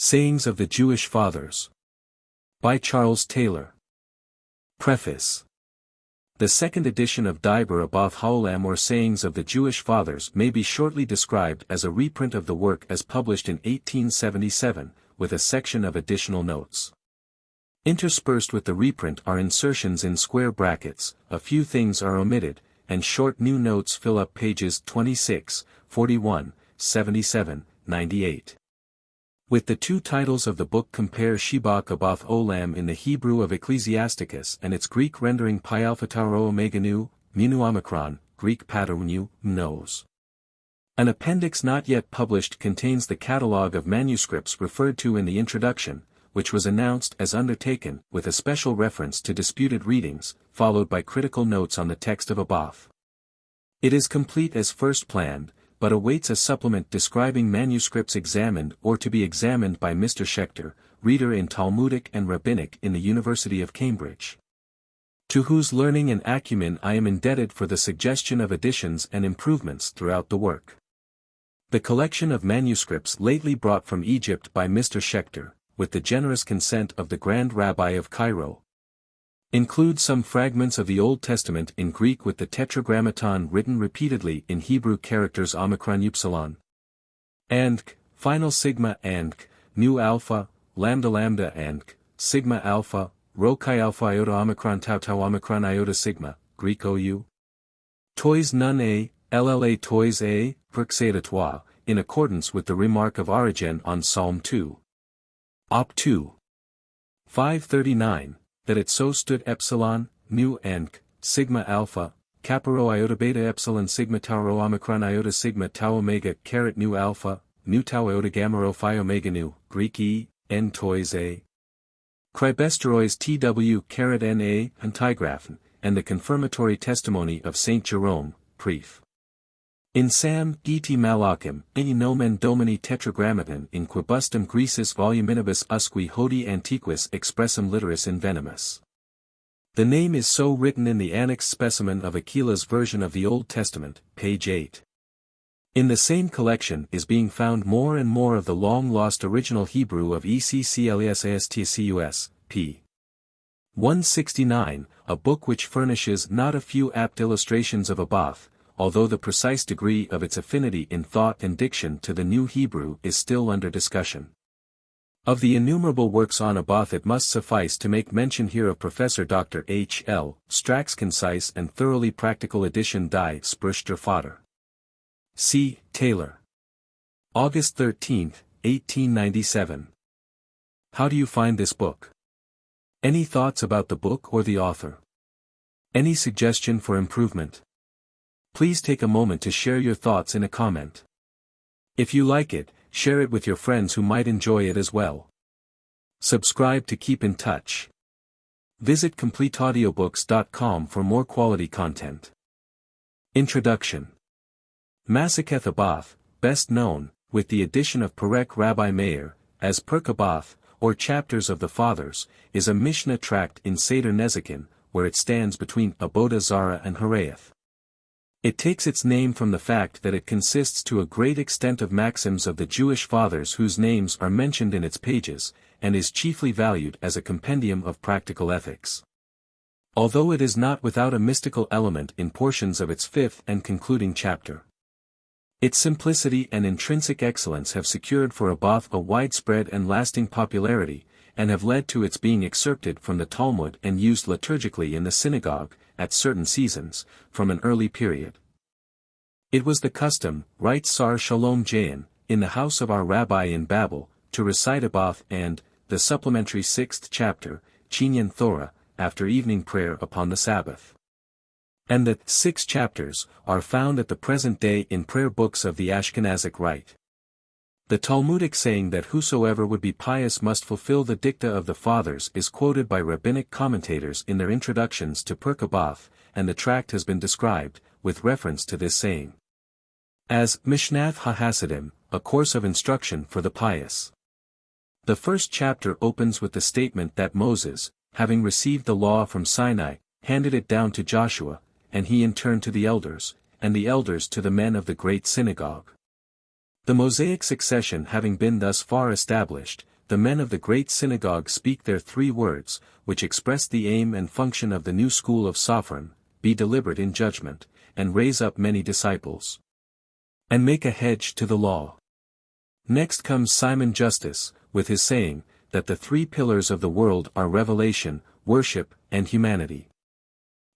Sayings of the Jewish Fathers. By Charles Taylor. Preface. The second edition of Diber Aboth Haolam or Sayings of the Jewish Fathers may be shortly described as a reprint of the work as published in 1877, with a section of additional notes. Interspersed with the reprint are insertions in square brackets, a few things are omitted, and short new notes fill up pages 26, 41, 77, 98. With the two titles of the book compare Shibach Aboth Olam in the Hebrew of Ecclesiasticus and its Greek rendering Pi Alpha Tau Rho Omega Nu, Mu Omicron, Greek Paternu, Nos. An appendix not yet published contains the catalogue of manuscripts referred to in the introduction, which was announced as undertaken, with a special reference to disputed readings, followed by critical notes on the text of Aboth. It is complete as first planned, but awaits a supplement describing manuscripts examined or to be examined by Mr. Schechter, reader in Talmudic and Rabbinic in the University of Cambridge, to whose learning and acumen I am indebted for the suggestion of additions and improvements throughout the work. The collection of manuscripts lately brought from Egypt by Mr. Schechter, with the generous consent of the Grand Rabbi of Cairo, includes some fragments of the Old Testament in Greek with the Tetragrammaton written repeatedly in Hebrew characters Omicron Upsilon, and final Sigma and Nu Alpha, Lambda Lambda and Sigma Alpha, Rho Chi Alpha Iota Omicron Tau Tau Omicron Iota Sigma, Greek OU. Tois Nun A, LLA Tois A, Pirkei Avot, in accordance with the remark of Origen on Psalm 2. Op 2. 539. That it so stood epsilon, mu and sigma alpha, kappa rho iota beta epsilon sigma tau rho omicron iota sigma tau omega caret nu alpha, nu tau iota gamma rho phi omega nu, Greek E, N tois A. Cribesterois TW caret NA, Antigraphen, and the confirmatory testimony of Saint Jerome, Preface. In Sam et Malachim, e nomen domini tetragrammaton in quibustum Grecis voluminibus usque hodie antiquis expressum literis invenimus. The name is so written in the annexed specimen of Aquila's version of the Old Testament, page 8. In the same collection is being found more and more of the long-lost original Hebrew of Ecclesiasticus, p. 169, a book which furnishes not a few apt illustrations of Aboth, although the precise degree of its affinity in thought and diction to the New Hebrew is still under discussion. Of the innumerable works on Aboth it must suffice to make mention here of Professor Dr. H. L. Strack's concise and thoroughly practical edition Die Sprüche der Vater. C. Taylor. August 13, 1897. How do you find this book? Any thoughts about the book or the author? Any suggestion for improvement? Please take a moment to share your thoughts in a comment. If you like it, share it with your friends who might enjoy it as well. Subscribe to keep in touch. Visit CompleteAudiobooks.com for more quality content. Introduction. Masaketh Aboth, best known, with the addition of Perek Rabbi Meir, as Pirkei Avot, or Chapters of the Fathers, is a Mishnah tract in Seder Nezikin, where it stands between Avodah Zarah and Haraeth. It takes its name from the fact that it consists to a great extent of maxims of the Jewish Fathers whose names are mentioned in its pages, and is chiefly valued as a compendium of practical ethics. Although it is not without a mystical element in portions of its fifth and concluding chapter. Its simplicity and intrinsic excellence have secured for Aboth a widespread and lasting popularity, and have led to its being excerpted from the Talmud and used liturgically in the synagogue, at certain seasons, from an early period. It was the custom, writes Sar Shalom Jayan, in the house of our rabbi in Babel, to recite Aboth and, the supplementary sixth chapter, Chinyan Torah, after evening prayer upon the Sabbath. And the 6 chapters are found at the present day in prayer books of the Ashkenazic Rite. The Talmudic saying that whosoever would be pious must fulfill the dicta of the Fathers is quoted by rabbinic commentators in their introductions to Pirkei Avot, and the tract has been described, with reference to this saying, as Mishnath HaHasidim, a course of instruction for the pious. The first chapter opens with the statement that Moses, having received the law from Sinai, handed it down to Joshua, and he in turn to the elders, and the elders to the men of the great synagogue. The Mosaic succession having been thus far established, the men of the great synagogue speak their 3 words, which express the aim and function of the new school of sovereign: be deliberate in judgment, and raise up many disciples. And make a hedge to the law. Next comes Simon Justus, with his saying, that the 3 pillars of the world are revelation, worship, and humanity.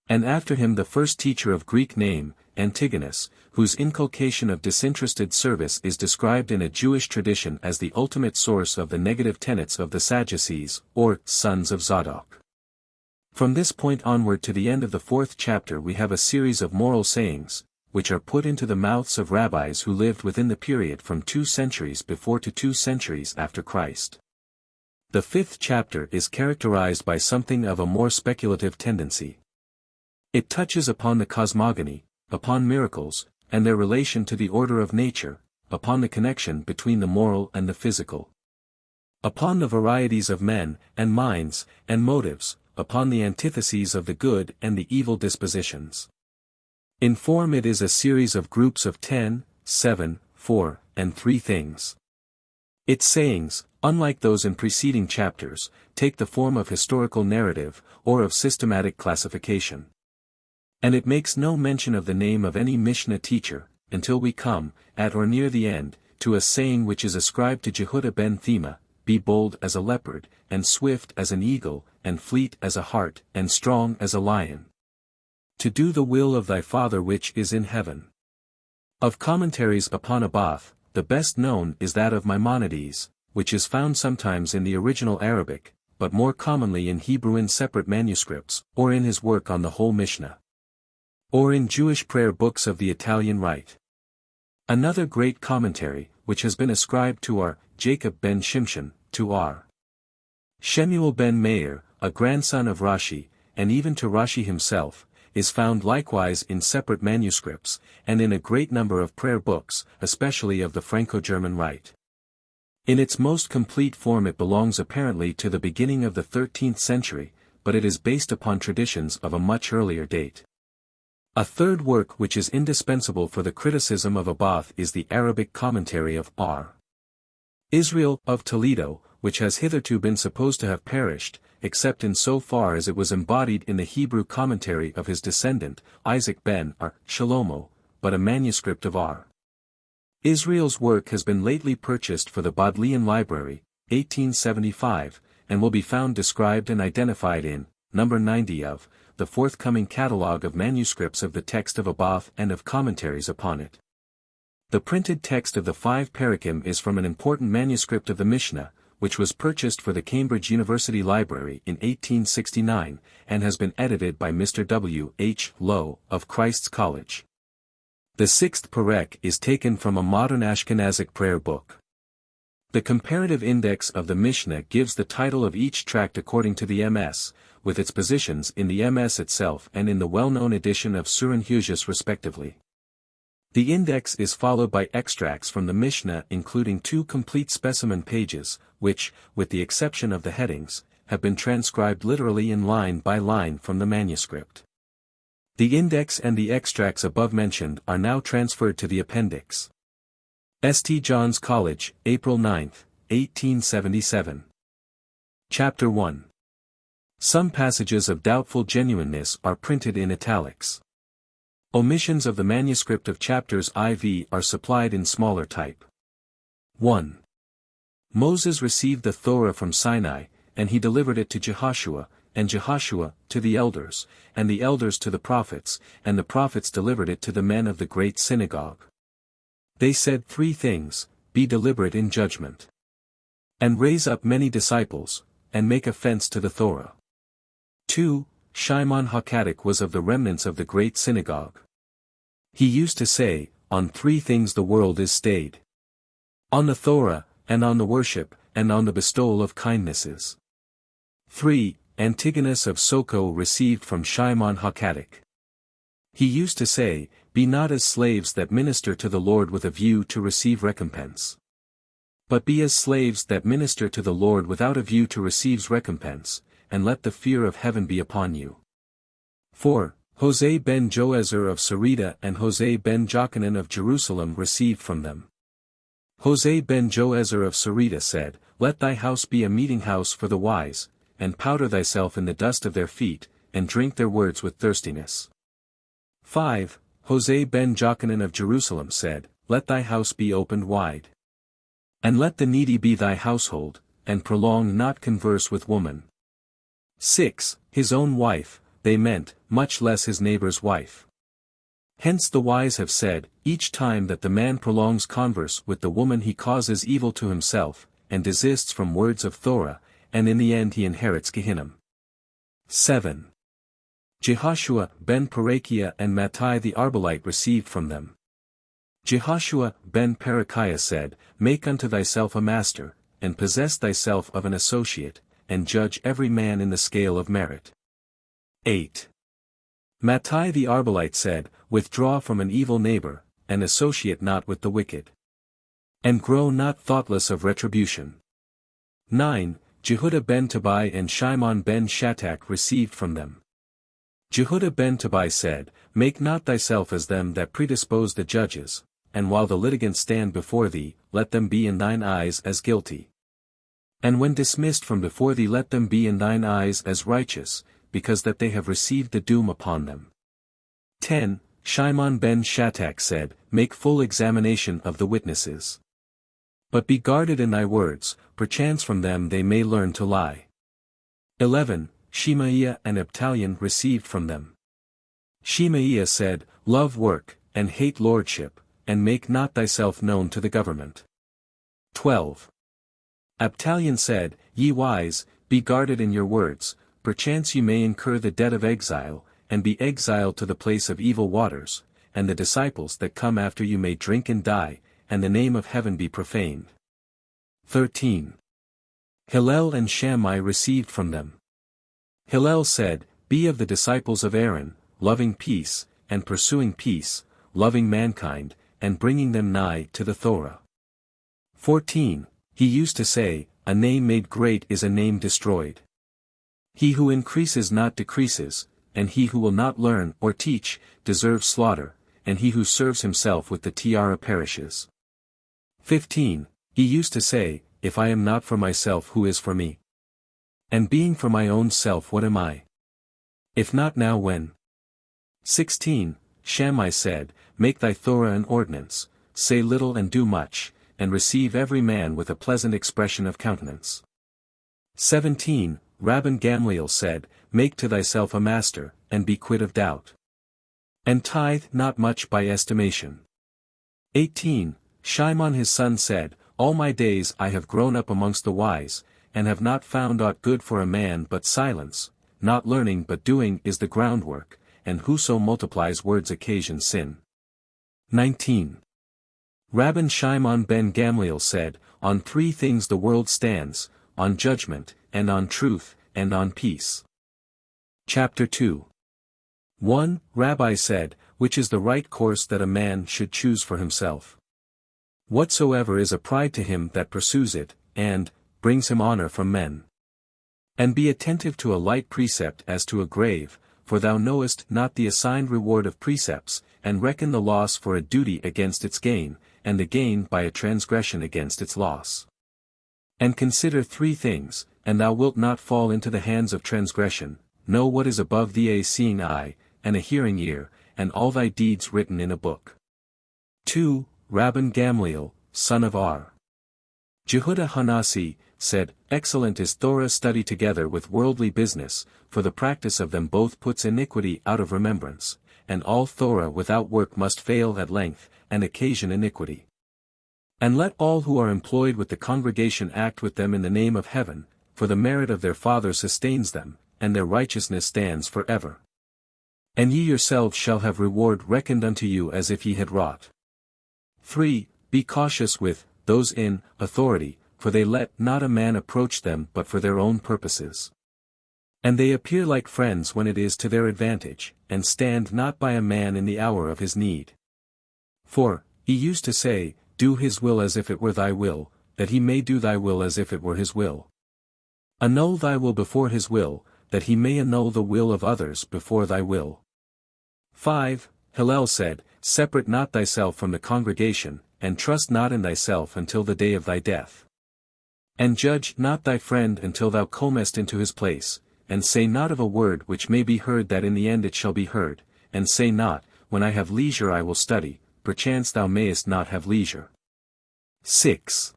And after him the first teacher of Greek name, Antigonus, whose inculcation of disinterested service is described in a Jewish tradition as the ultimate source of the negative tenets of the Sadducees, or sons of Zadok. From this point onward to the end of the 4th chapter we have a series of moral sayings, which are put into the mouths of rabbis who lived within the period from 2 centuries before to 2 centuries after Christ. The 5th chapter is characterized by something of a more speculative tendency. It touches upon the cosmogony, upon miracles, and their relation to the order of nature, upon the connection between the moral and the physical, upon the varieties of men, and minds, and motives, upon the antitheses of the good and the evil dispositions. In form it is a series of groups of 10, 7, 4, and 3 things. Its sayings, unlike those in preceding chapters, take the form of historical narrative, or of systematic classification. And it makes no mention of the name of any Mishnah teacher, until we come, at or near the end, to a saying which is ascribed to Jehuda ben Thema: be bold as a leopard, and swift as an eagle, and fleet as a hart, and strong as a lion. To do the will of thy Father which is in heaven. Of commentaries upon Abath, the best known is that of Maimonides, which is found sometimes in the original Arabic, but more commonly in Hebrew in separate manuscripts, or in his work on the whole Mishnah, or in Jewish prayer books of the Italian Rite. Another great commentary, which has been ascribed to R. Jacob ben Shimshon, to R. Shemuel ben Meir, a grandson of Rashi, and even to Rashi himself, is found likewise in separate manuscripts, and in a great number of prayer books, especially of the Franco-German Rite. In its most complete form it belongs apparently to the beginning of the 13th century, but it is based upon traditions of a much earlier date. A third work which is indispensable for the criticism of Abath is the Arabic commentary of R. Israel of Toledo, which has hitherto been supposed to have perished, except in so far as it was embodied in the Hebrew commentary of his descendant, Isaac ben R. Shalomo, but a manuscript of R. Israel's work has been lately purchased for the Bodleian Library, 1875, and will be found described and identified in number 90 of the forthcoming catalogue of manuscripts of the text of Abath and of commentaries upon it. The printed text of the 5 Perikim is from an important manuscript of the Mishnah, which was purchased for the Cambridge University Library in 1869, and has been edited by Mr. W. H. Lowe, of Christ's College. The 6th Perek is taken from a modern Ashkenazic prayer book. The comparative index of the Mishnah gives the title of each tract according to the MS, with its positions in the MS itself and in the well-known edition of Surin Hughes respectively. The index is followed by extracts from the Mishnah including 2 complete specimen pages, which, with the exception of the headings, have been transcribed literally in line by line from the manuscript. The index and the extracts above mentioned are now transferred to the appendix. St. John's College, April 9, 1877. Chapter 1. Some passages of doubtful genuineness are printed in italics. Omissions of the manuscript of chapters IV are supplied in smaller type. 1. Moses received the Torah from Sinai, and he delivered it to Jehoshua, and Jehoshua to the elders, and the elders to the prophets, and the prophets delivered it to the men of the great synagogue. They said 3 things: be deliberate in judgment, and raise up many disciples, and make a fence to the Torah. 2. Shimon HaKatic was of the remnants of the great synagogue. He used to say, on 3 things the world is stayed: on the Torah, and on the worship, and on the bestowal of kindnesses. 3. Antigonus of Soko received from Shimon HaKatic. He used to say, be not as slaves that minister to the Lord with a view to receive recompense, but be as slaves that minister to the Lord without a view to receive recompense, and let the fear of heaven be upon you. 4. Jose ben Joezer of Sarida and Jose ben Jochanan of Jerusalem received from them. Hosea ben Joezer of Sarita said, Let thy house be a meeting house for the wise, and powder thyself in the dust of their feet, and drink their words with thirstiness. 5. Hosea ben Jochanan of Jerusalem said, Let thy house be opened wide. And let the needy be thy household, and prolong not converse with woman. 6. His own wife, they meant, much less his neighbor's wife. Hence the wise have said, each time that the man prolongs converse with the woman he causes evil to himself, and desists from words of Torah, and in the end he inherits Gehinnom. 7. Jehoshua ben Parechia and Mattai the Arbalite received from them. Jehoshua ben Parechia said, Make unto thyself a master, and possess thyself of an associate, and judge every man in the scale of merit. 8. Mattai the Arbalite said, Withdraw from an evil neighbor, and associate not with the wicked. And grow not thoughtless of retribution. 9. Jehudah ben Tobai and Shimon ben Shattak received from them. Jehudah ben Tobai said, Make not thyself as them that predispose the judges, and while the litigants stand before thee, let them be in thine eyes as guilty. And when dismissed from before thee let them be in thine eyes as righteous, because that they have received the doom upon them. 10. Shimon ben Shattak said, Make full examination of the witnesses. But be guarded in thy words, perchance from them they may learn to lie. 11. Shemaiah and Abtalion received from them. Shemaiah said, Love work, and hate lordship, and make not thyself known to the government. 12. Abtalion said, Ye wise, be guarded in your words, perchance you may incur the debt of exile, and be exiled to the place of evil waters, and the disciples that come after you may drink and die, and the name of heaven be profaned. 13. Hillel and Shammai received from them. Hillel said, Be of the disciples of Aaron, loving peace, and pursuing peace, loving mankind, and bringing them nigh to the Torah. 14. He used to say, A name made great is a name destroyed. He who increases not decreases, and he who will not learn or teach, deserves slaughter, and he who serves himself with the tiara perishes. 15. He used to say, If I am not for myself who is for me? And being for my own self what am I? If not now when? 16. Shammai said, Make thy Torah an ordinance, say little and do much, and receive every man with a pleasant expression of countenance. 17. Rabban Gamliel said, Make to thyself a master, and be quit of doubt. And tithe not much by estimation. 18. Shimon his son said, All my days I have grown up amongst the wise, and have not found aught good for a man but silence, not learning but doing is the groundwork, and whoso multiplies words occasions sin. 19. Rabban Shimon ben Gamliel said, On 3 things the world stands, on judgment, and on truth, and on peace. Chapter 2. 1. Rabbi said, Which is the right course that a man should choose for himself? Whatsoever is a pride to him that pursues it, and brings him honor from men. And be attentive to a light precept as to a grave, for thou knowest not the assigned reward of precepts, and reckon the loss for a duty against its gain, and the gain by a transgression against its loss. And consider 3 things, and thou wilt not fall into the hands of transgression, know what is above thee a seeing eye, and a hearing ear, and all thy deeds written in a book. 2. Rabban Gamliel, son of R. Jehudah Hanasi, said, Excellent is Torah study together with worldly business, for the practice of them both puts iniquity out of remembrance, and all Torah without work must fail at length, and occasion iniquity. And let all who are employed with the congregation act with them in the name of heaven, for the merit of their Father sustains them, and their righteousness stands for ever. And ye yourselves shall have reward reckoned unto you as if ye had wrought. 3. Be cautious with those in authority, for they let not a man approach them but for their own purposes. And they appear like friends when it is to their advantage, and stand not by a man in the hour of his need. 4. He used to say, Do his will as if it were thy will, that he may do thy will as if it were his will. Annul thy will before his will, that he may annul the will of others before thy will. 5. Hillel said, Separate not thyself from the congregation, and trust not in thyself until the day of thy death. And judge not thy friend until thou comest into his place, and say not of a word which may be heard that in the end it shall be heard, and say not, when I have leisure I will study, perchance thou mayest not have leisure. 6.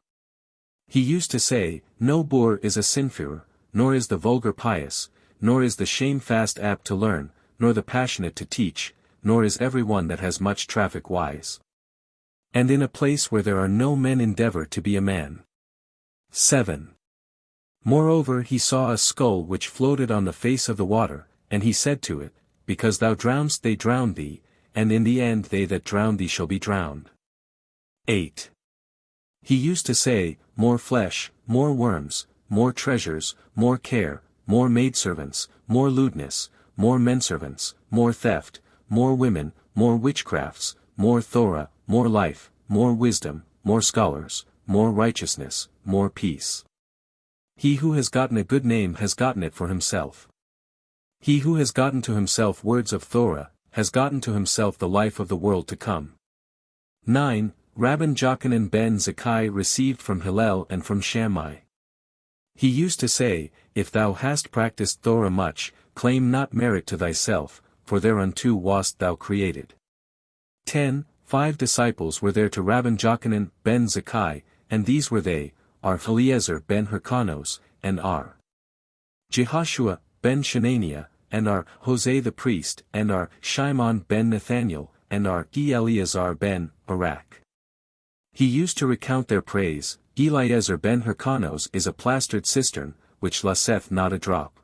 He used to say, no boor is a sinfearer, nor is the vulgar pious, nor is the shamefast apt to learn, nor the passionate to teach, nor is every one that has much traffic wise. And in a place where there are no men endeavor to be a man. 7. Moreover he saw a skull which floated on the face of the water, and he said to it, because thou drownedst they drowned thee, and in the end they that drown thee shall be drowned. 8. He used to say, more flesh, more worms, more treasures, more care, more maidservants, more lewdness, more menservants, more theft, more women, more witchcrafts, more Torah, more life, more wisdom, more scholars, more righteousness, more peace. He who has gotten a good name has gotten it for himself. He who has gotten to himself words of Torah, has gotten to himself the life of the world to come. 9. Rabban Jochanan ben Zakkai received from Hillel and from Shammai. He used to say, if thou hast practiced Torah much, claim not merit to thyself, for thereunto wast thou created. 10. 5 disciples were there to Rabban Jochanan ben Zakkai, and these were they, are Eliezer ben Hyrcanos, and are Jehoshua ben Shenaniah, and are Hosea the priest, and are Shimon ben Nathaniel, and are Eleazar ben Barak. He used to recount their praise. Eliezer ben Hyrcanos is a plastered cistern, which lasseth not a drop.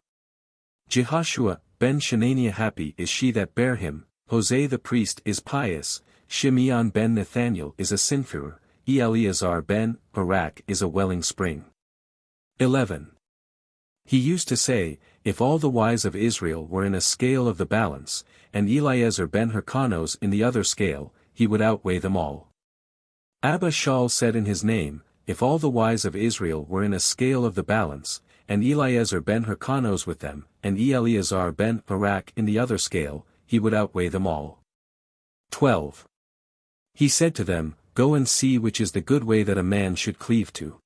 Jehoshua ben Shenaniah happy is she that bare him, Hosea the priest is pious, Shimeon ben Nathaniel is a sinfearer, Eleazar ben Barak is a welling spring. 11. He used to say, if all the wise of Israel were in a scale of the balance, and Eliezer ben Hyrcanos in the other scale, he would outweigh them all. Abba Shaul said in his name, if all the wise of Israel were in a scale of the balance, and Eliezer ben Hyrcanos with them, and Eleazar ben Barak in the other scale, he would outweigh them all. 12. He said to them, go and see which is the good way that a man should cleave to.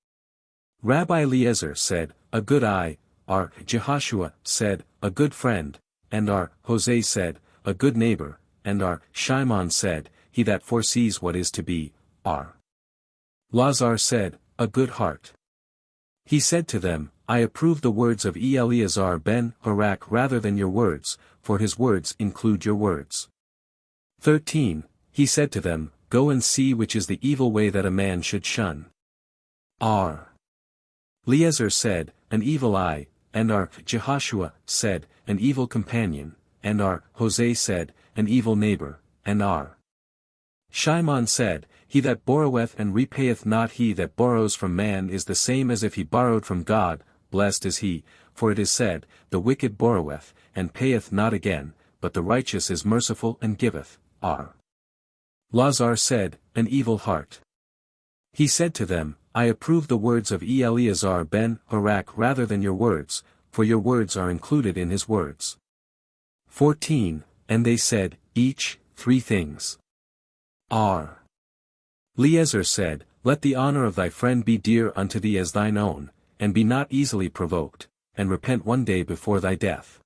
Rabbi Eliezer said, a good eye, our Jehoshua said, a good friend, and our Hosea said, a good neighbor, and our Shimon said, he that foresees what is to be, our Lazar said, a good heart. He said to them, I approve the words of Eleazar ben Barak rather than your words, for his words include your words. 13. He said to them, go and see which is the evil way that a man should shun. Our Eliezer said, an evil eye, and our Jehoshua said, an evil companion, and our Hosea said, an evil neighbor, and our Shimon said, he that borroweth and repayeth not he that borrows from man is the same as if he borrowed from God, blessed is he, for it is said, the wicked borroweth, and payeth not again, but the righteous is merciful and giveth. R. Lazar said, an evil heart. He said to them, I approve the words of Eleazar ben Barak rather than your words, for your words are included in his words. 14. And they said, each, 3 things. R. Eliezer said, let the honor of thy friend be dear unto thee as thine own, and be not easily provoked, and repent one day before thy death.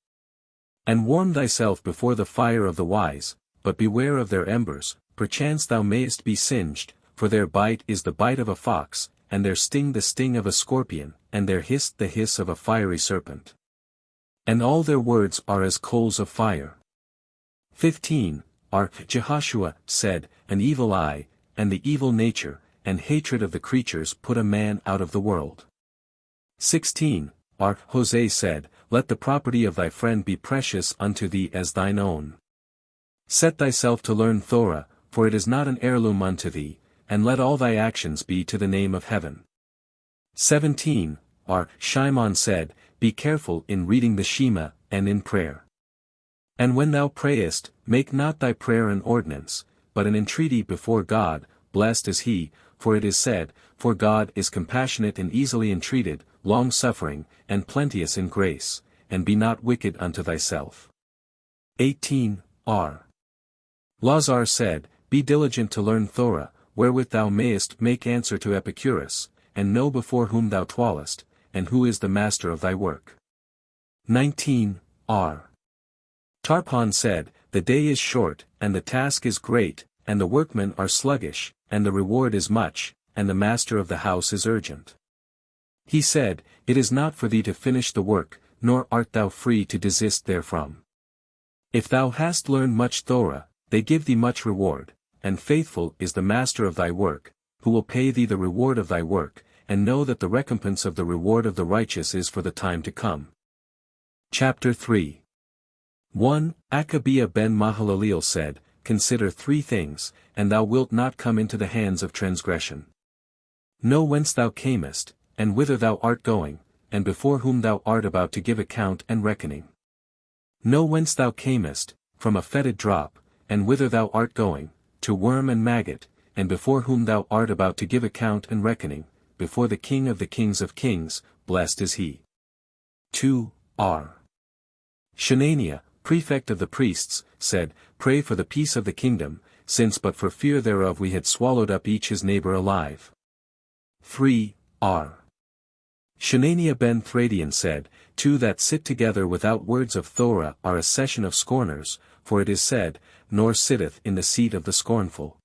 And warm thyself before the fire of the wise, but beware of their embers, perchance thou mayest be singed, for their bite is the bite of a fox, and their sting the sting of a scorpion, and their hiss the hiss of a fiery serpent. And all their words are as coals of fire. 15. Our Jehoshua said, an evil eye, and the evil nature, and hatred of the creatures put a man out of the world. 16. Our Hosea said, let the property of thy friend be precious unto thee as thine own. Set thyself to learn Torah, for it is not an heirloom unto thee, and let all thy actions be to the name of heaven. 17. Our Shimon said, be careful in reading the Shema, and in prayer. And when thou prayest, make not thy prayer an ordinance, but an entreaty before God, blessed is he, for it is said, for God is compassionate and easily entreated, long-suffering, and plenteous in grace, and be not wicked unto thyself. 18. R. Lazar said, be diligent to learn Torah, wherewith thou mayest make answer to Epicurus, and know before whom thou toilest, and who is the master of thy work. 19. R. Tarpon said, the day is short, and the task is great, and the workmen are sluggish, and the reward is much, and the master of the house is urgent. He said, it is not for thee to finish the work, nor art thou free to desist therefrom. If thou hast learned much Torah, they give thee much reward, and faithful is the master of thy work, who will pay thee the reward of thy work, and know that the recompense of the reward of the righteous is for the time to come. Chapter 3. 1. Akabiah ben Mahalaleel said, consider 3 things, and thou wilt not come into the hands of transgression. Know whence thou camest, and whither thou art going, and before whom thou art about to give account and reckoning. Know whence thou camest, from a fetid drop, and whither thou art going, to worm and maggot, and before whom thou art about to give account and reckoning, before the King of Kings, blessed is he. 2. R. Shenaniah, prefect of the priests, said, pray for the peace of the kingdom, since but for fear thereof we had swallowed up each his neighbor alive. 3. R. Shenaniah ben Thradian said, 2 that sit together without words of Torah are a session of scorners, for it is said, nor sitteth in the seat of the scornful.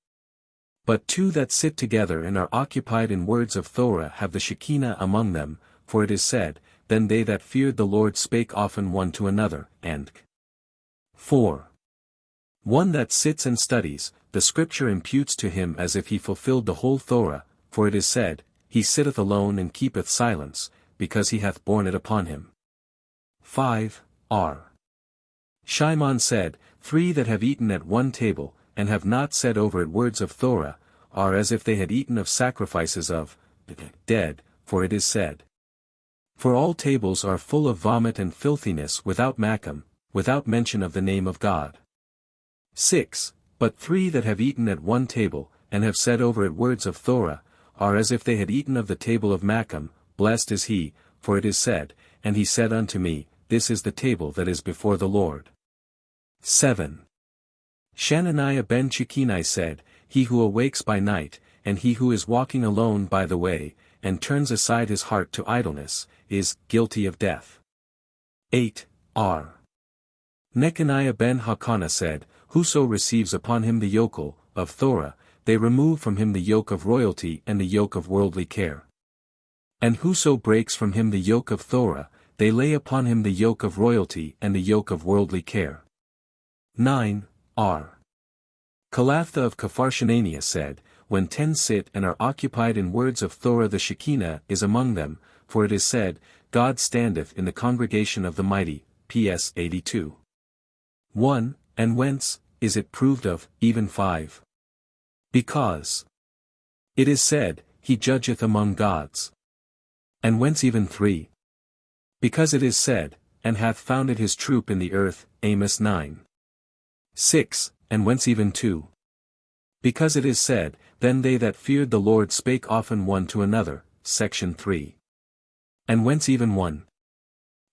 But 2 that sit together and are occupied in words of Torah have the Shekinah among them, for it is said, then they that feared the Lord spake often one to another, and 4. 1 that sits and studies, the Scripture imputes to him as if he fulfilled the whole Torah, for it is said, he sitteth alone and keepeth silence, because he hath borne it upon him. 5. R. Shimon said, 3 that have eaten at one table, and have not said over it words of Torah, are as if they had eaten of sacrifices of dead, for it is said, for all tables are full of vomit and filthiness without makam, without mention of the name of God. 6. But 3 that have eaten at one table, and have said over it words of Torah, are as if they had eaten of the table of makam, blessed is he, for it is said, and he said unto me, this is the table that is before the Lord. 7. Shananiah ben Chekinai said, he who awakes by night, and he who is walking alone by the way, and turns aside his heart to idleness, is guilty of death. 8. R. Nechaniah ben Hakana said, whoso receives upon him the yoke of Torah, they remove from him the yoke of royalty and the yoke of worldly care. And whoso breaks from him the yoke of Torah, they lay upon him the yoke of royalty and the yoke of worldly care. 9. R. Calatha of Capharshenania said, when 10 sit and are occupied in words of Torah the Shekinah is among them, for it is said, God standeth in the congregation of the mighty, PS 82. 1. And whence is it proved of, even 5? Because it is said, he judgeth among gods. And whence even 3? Because it is said, and hath founded his troop in the earth, Amos 9. 6. And whence even 2? Because it is said, then they that feared the Lord spake often one to another, section 3. And whence even 1?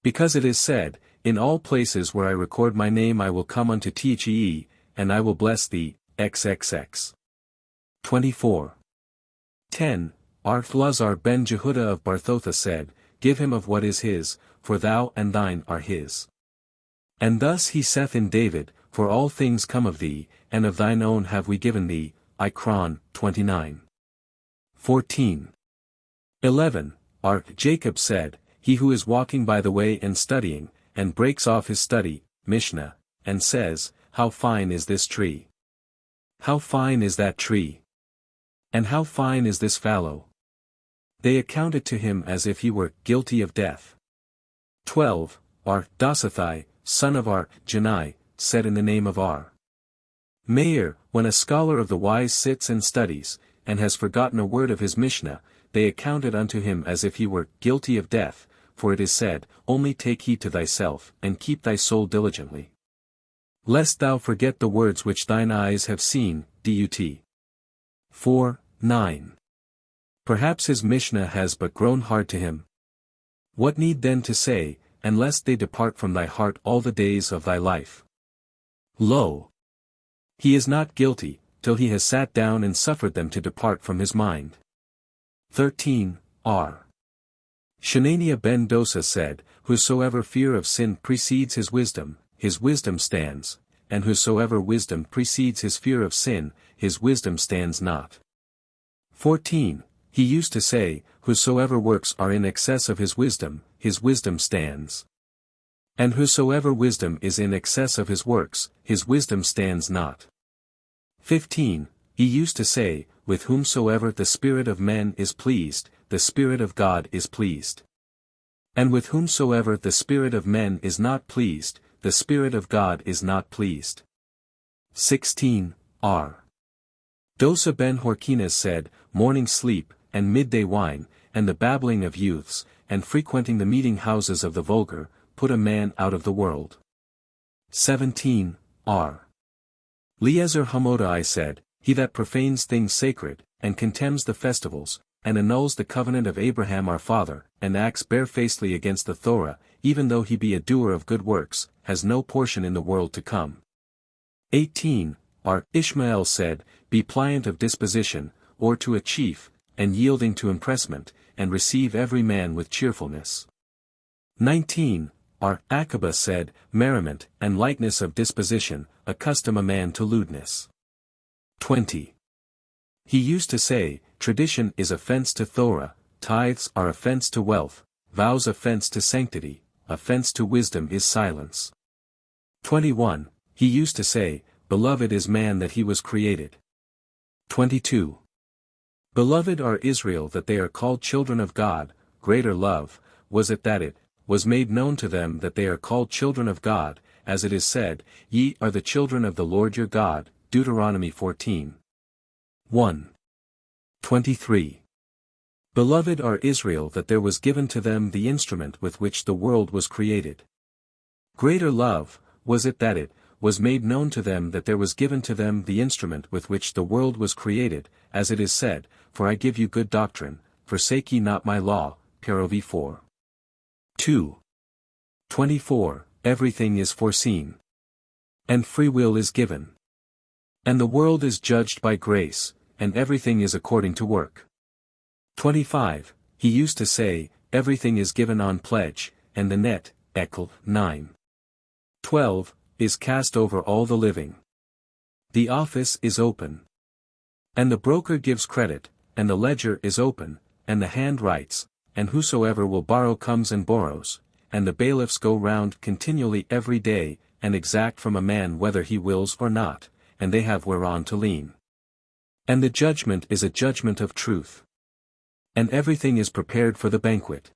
Because it is said, in all places where I record my name I will come unto thee, and I will bless thee, XXX. 24. 10. Arthlazar ben Jehudah of Barthotha said, give him of what is his, for thou and thine are his. And thus he saith in David, for all things come of thee, and of thine own have we given thee, Ikron, 29. 14. 11. Jacob said, he who is walking by the way and studying, and breaks off his study, Mishnah, and says, how fine is this tree? How fine is that tree? And how fine is this fallow? They account it to him as if he were guilty of death. 12. Dasathai, son of Janai, said in the name of Meir, when a scholar of the wise sits and studies, and has forgotten a word of his Mishnah, they account it unto him as if he were guilty of death, for it is said, only take heed to thyself, and keep thy soul diligently. Lest thou forget the words which thine eyes have seen, Dut. 4. 9. Perhaps his Mishnah has but grown hard to him. What need then to say, and lest they depart from thy heart all the days of thy life? Lo! He is not guilty, till he has sat down and suffered them to depart from his mind. 13. R. Shanania ben Dosa said, Whosoever fear of sin precedes his wisdom stands, and whosoever wisdom precedes his fear of sin, his wisdom stands not. 14. He used to say, Whosoever works are in excess of his wisdom stands. And whosoever wisdom is in excess of his wisdom stands not. 15. He used to say, With whomsoever the spirit of men is pleased, the Spirit of God is pleased. And with whomsoever the spirit of men is not pleased, the Spirit of God is not pleased. 16. R. Dosa ben Horkines said, Morning sleep, and midday wine, and the babbling of youths, and frequenting the meeting houses of the vulgar, put a man out of the world. 17. R. Eliezer Hamodai said, He that profanes things sacred, and contemns the festivals, and annuls the covenant of Abraham our father, and acts barefacedly against the Torah, even though he be a doer of good works, has no portion in the world to come. 18. R. Ishmael said, Be pliant of disposition, or to a chief, and yielding to impressment, and receive every man with cheerfulness. 19. R. Akaba said, Merriment, and lightness of disposition, accustom a man to lewdness. 20. He used to say, Tradition is offense to Torah, tithes are offense to wealth, vows offense to sanctity, offense to wisdom is silence. 21. He used to say, Beloved is man that he was created. 22. Beloved are Israel that they are called children of God, greater love, was it that it was made known to them that they are called children of God, as it is said, Ye are the children of the Lord your God, Deuteronomy 14. 1. 23. Beloved are Israel that there was given to them the instrument with which the world was created. Greater love, was it that it was made known to them that there was given to them the instrument with which the world was created, as it is said, For I give you good doctrine, forsake ye not my law, Pirkei 4. 2. 24. Everything is foreseen. And free will is given. And the world is judged by grace, and everything is according to work. 25. He used to say, Everything is given on pledge, and the net, Ekel 9. 12, is cast over all the living. The office is open. And the broker gives credit, and the ledger is open, and the hand writes, and whosoever will borrow comes and borrows, and the bailiffs go round continually every day, and exact from a man whether he wills or not, and they have whereon to lean. And the judgment is a judgment of truth. And everything is prepared for the banquet.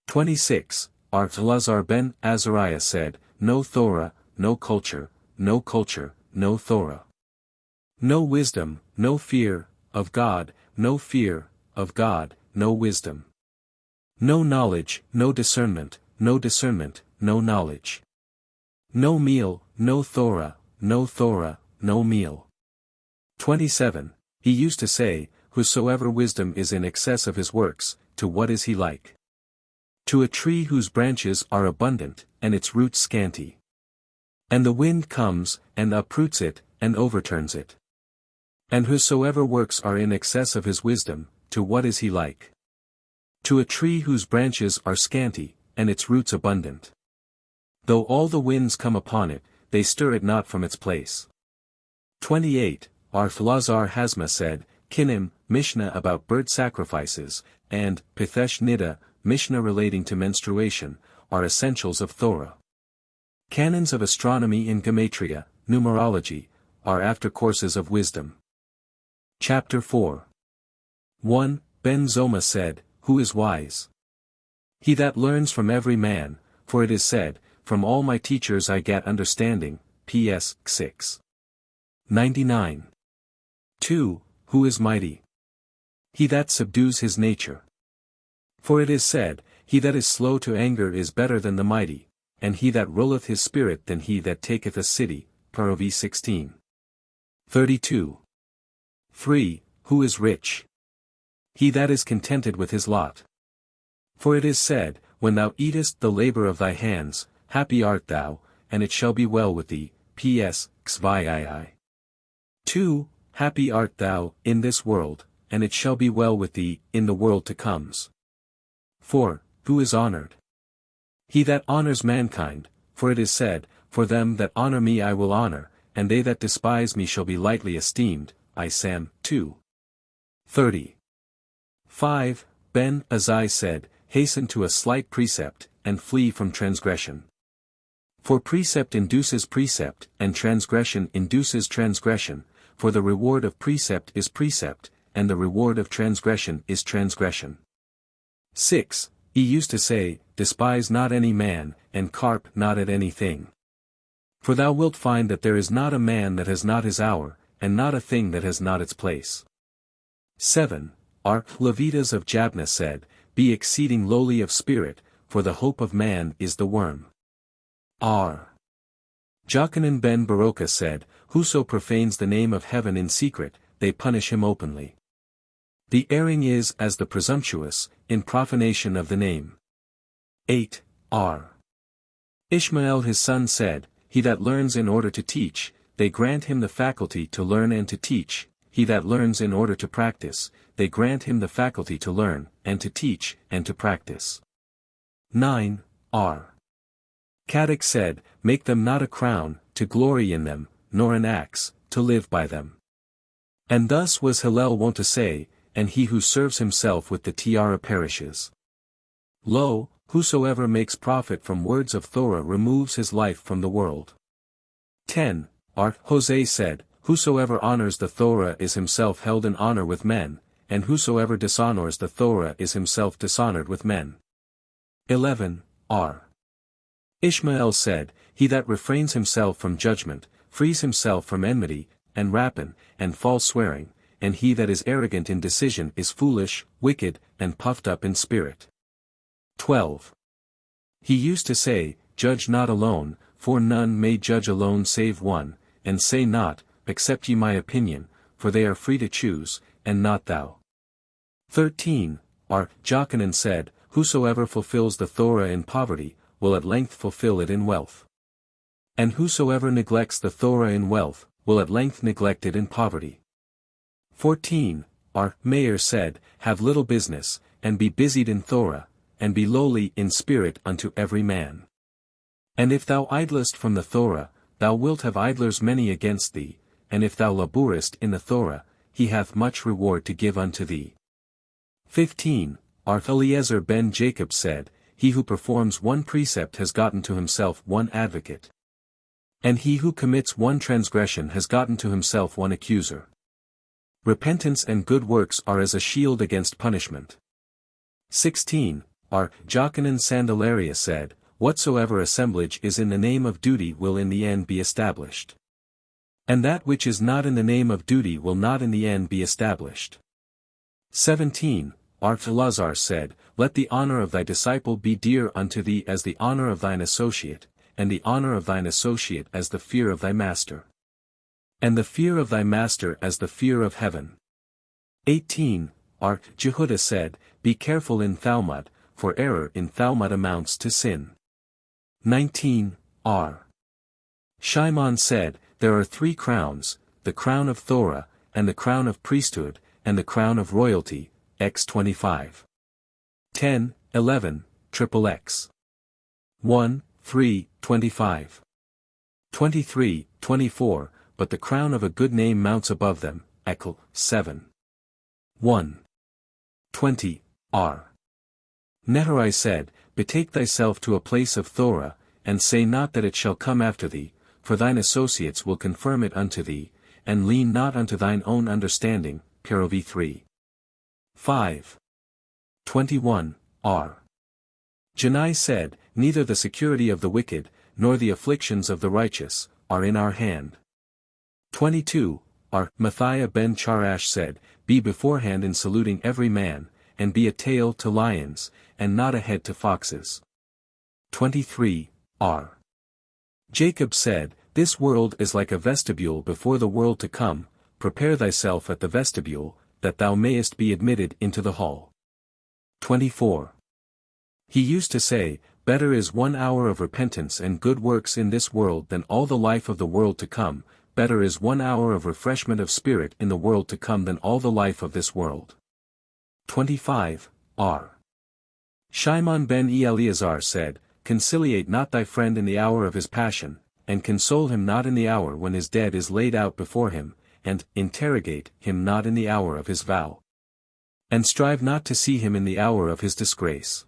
26. Elazar ben Azariah said, No Torah, no culture, no culture, no Torah. No wisdom, no fear of God, no fear of God, no wisdom. No knowledge, no discernment, no discernment, no knowledge. No meal, no Torah, no Torah, no meal. 27. He used to say, Whosoever wisdom is in excess of his works, to what is he like? To a tree whose branches are abundant, and its roots scanty. And the wind comes, and uproots it, and overturns it. And whosoever works are in excess of his wisdom, to what is he like? To a tree whose branches are scanty, and its roots abundant. Though all the winds come upon it, they stir it not from its place. 28. Elazar Hasma said, Kinim, Mishnah about bird sacrifices, and Pithesh Nida, Mishnah relating to menstruation, are essentials of Torah. Canons of astronomy in gematria, numerology, are after courses of wisdom. Chapter 4. 1. Ben Zoma said, Who is wise? He that learns from every man, for it is said, From all my teachers I get understanding, PS 6. 99. 2. Who is mighty? He that subdues his nature. For it is said, He that is slow to anger is better than the mighty, and he that ruleth his spirit than he that taketh a city, Preface 16. 32. 3. Who is rich? He that is contented with his lot. For it is said, When thou eatest the labor of thy hands, happy art thou, and it shall be well with thee, PS, XVII. 2. happy art thou, in this world, and it shall be well with thee, in the world to comes. 4. Who is honored? He that honors mankind, for it is said, For them that honor me I will honor, and they that despise me shall be lightly esteemed. Sam 2. 30. 5. Ben Azai said, Hasten to a slight precept, and flee from transgression. For precept induces precept, and transgression induces transgression, for the reward of precept is precept, and the reward of transgression is transgression. 6. He used to say, Despise not any man, and carp not at any thing. For thou wilt find that there is not a man that has not his hour, and not a thing that has not its place. 7. Our Levitas of Jabneh said, Be exceeding lowly of spirit, for the hope of man is the worm. R. Jochanan ben Baroka said, Whoso profanes the name of heaven in secret, they punish him openly. The erring is as the presumptuous, in profanation of the name. 8. R. Ishmael his son said, He that learns in order to teach, they grant him the faculty to learn and to teach, he that learns in order to practice, they grant him the faculty to learn, and to teach, and to practice. 9. R. Caddick said, Make them not a crown, to glory in them, nor an axe, to live by them. And thus was Hillel wont to say, And he who serves himself with the tiara perishes. Lo, whosoever makes profit from words of Torah removes his life from the world. 10. R. Jose said, Whosoever honors the Torah is himself held in honor with men, and whosoever dishonors the Torah is himself dishonored with men. 11. R. Ishmael said, He that refrains himself from judgment, frees himself from enmity, and rapine, and false swearing, and he that is arrogant in decision is foolish, wicked, and puffed up in spirit. 12. He used to say, Judge not alone, for none may judge alone save one, and say not, Accept ye my opinion, for they are free to choose, and not thou. 13. R. Jochanan said, Whosoever fulfills the Torah in poverty, will at length fulfill it in wealth. And whosoever neglects the Torah in wealth, will at length neglect it in poverty. 14. R. Meir said, Have little business, and be busied in Torah, and be lowly in spirit unto every man. And if thou idlest from the Torah, thou wilt have idlers many against thee, and if thou labourest in the Torah, he hath much reward to give unto thee. 15. R. Eliezer ben Jacob said, He who performs one precept has gotten to himself one advocate. And he who commits one transgression has gotten to himself one accuser. Repentance and good works are as a shield against punishment. 16. R. Jochanan Sandalaria said, Whatsoever assemblage is in the name of duty will in the end be established. And that which is not in the name of duty will not in the end be established. 17. R. Lazar said, Let the honor of thy disciple be dear unto thee as the honor of thine associate, and the honor of thine associate as the fear of thy master. And the fear of thy master as the fear of heaven. 18. R. Jehudah said, Be careful in Talmud, for error in Talmud amounts to sin. 19. R. Shimon said, There are 3 crowns, the crown of Torah, and the crown of priesthood, and the crown of royalty, X 25. 10, 11, XXX. 1, 3, 25. 23, 24, But the crown of a good name mounts above them, Ekel, 7. 1. 20, R. Neharai said, Betake thyself to a place of Torah, and say not that it shall come after thee, for thine associates will confirm it unto thee, and lean not unto thine own understanding, Kerovi 3. 5. 21, R. Janai said, Neither the security of the wicked, nor the afflictions of the righteous, are in our hand. 22, R. Matthiah ben Charash said, Be beforehand in saluting every man, and be a tail to lions, and not a head to foxes. 23, R. Jacob said, This world is like a vestibule before the world to come, prepare thyself at the vestibule, that thou mayest be admitted into the hall. 24. He used to say, Better is 1 hour of repentance and good works in this world than all the life of the world to come, better is 1 hour of refreshment of spirit in the world to come than all the life of this world. 25, R. Shimon ben Eleazar said, Conciliate not thy friend in the hour of his passion, and console him not in the hour when his debt is laid out before him, and interrogate him not in the hour of his vow. And strive not to see him in the hour of his disgrace.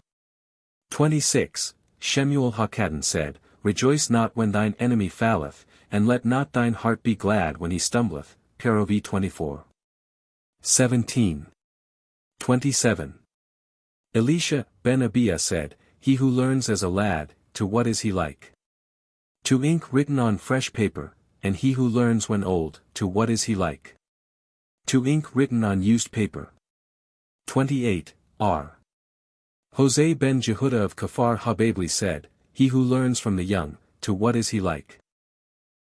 26, Shemuel Hakatan said, Rejoice not when thine enemy falleth, and let not thine heart be glad when he stumbleth. Pirkei 24. 17. 27. Elisha ben Abiah said, He who learns as a lad, to what is he like? To ink written on fresh paper, and he who learns when old, to what is he like? To ink written on used paper. 28, R. Hosea ben Jehudah of Kafar Hababli said, He who learns from the young, to what is he like?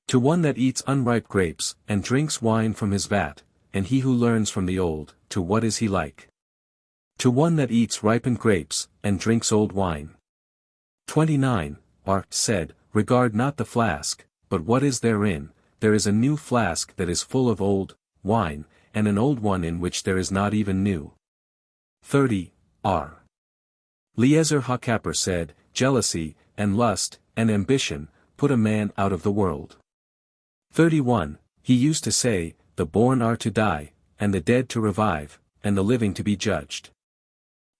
To one that eats unripe grapes, and drinks wine from his vat, and he who learns from the old, to what is he like? To one that eats ripened grapes, and drinks old wine. 29, R. said, Regard not the flask, but what is therein, there is a new flask that is full of old wine, and an old one in which there is not even new. 30, R. Eliezer Hakapper said, Jealousy, and lust, and ambition, put a man out of the world. 31, He used to say, The born are to die, and the dead to revive, and the living to be judged.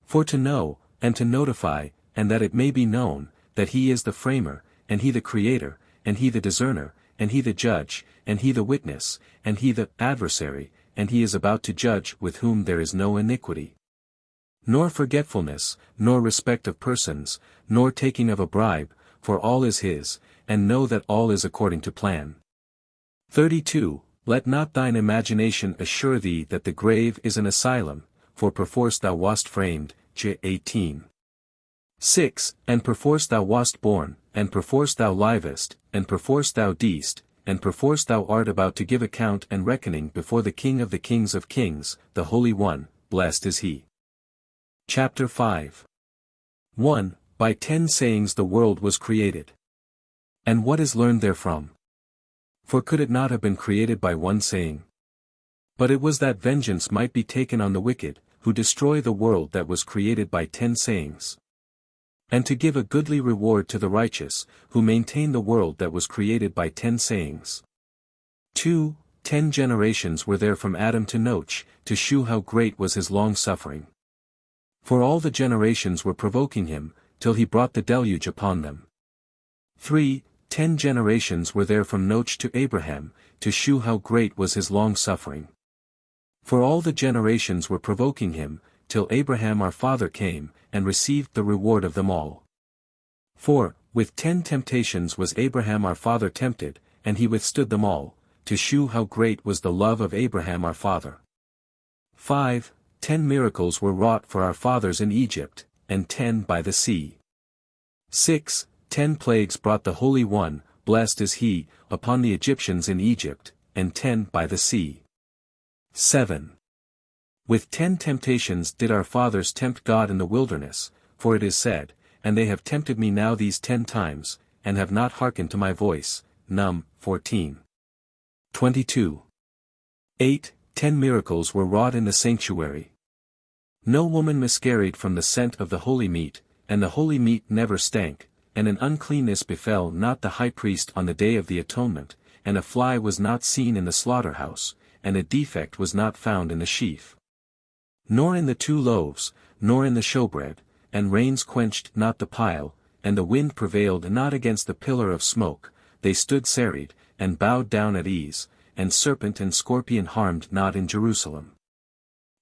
For to know, and to notify, and that it may be known, that he is the framer, and he the creator, and he the discerner, and he the judge, and he the witness, and he the adversary, and he is about to judge with whom there is no iniquity. Nor forgetfulness, nor respect of persons, nor taking of a bribe, for all is his, and know that all is according to plan. 32, Let not thine imagination assure thee that the grave is an asylum, for perforce thou wast framed. J. 18. 6, And perforce thou wast born, and perforce thou livest, and perforce thou deest, and perforce thou art about to give account and reckoning before the King of the kings of kings, the Holy One, blessed is he. Chapter 5. 1. By 10 sayings the world was created. And what is learned therefrom? For could it not have been created by 1 saying? But it was that vengeance might be taken on the wicked, who destroy the world that was created by 10 sayings. And to give a goodly reward to the righteous, who maintain the world that was created by 10 sayings. 2. 10 generations were there from Adam to Noach, to shew how great was his long-suffering. For all the generations were provoking him, till he brought the deluge upon them. 3. 10 generations were there from Noach to Abraham, to shew how great was his long-suffering. For all the generations were provoking him, till Abraham our father came, and received the reward of them all. 4. With 10 temptations was Abraham our father tempted, and he withstood them all, to shew how great was the love of Abraham our father. 5. 10 miracles were wrought for our fathers in Egypt, and 10 by the sea. 6. 10 plagues brought the Holy One, blessed is he, upon the Egyptians in Egypt, and 10 by the sea. 7. With 10 temptations did our fathers tempt God in the wilderness, for it is said, And they have tempted me now these 10 times, and have not hearkened to my voice. Num. 14. 22. 8. 10 miracles were wrought in the sanctuary. No woman miscarried from the scent of the holy meat, and the holy meat never stank, and an uncleanness befell not the high priest on the day of the atonement, and a fly was not seen in the slaughterhouse, and a defect was not found in the sheaf. Nor in the 2 loaves, nor in the showbread, and rains quenched not the pile, and the wind prevailed not against the pillar of smoke, they stood serried, and bowed down at ease, and serpent and scorpion harmed not in Jerusalem.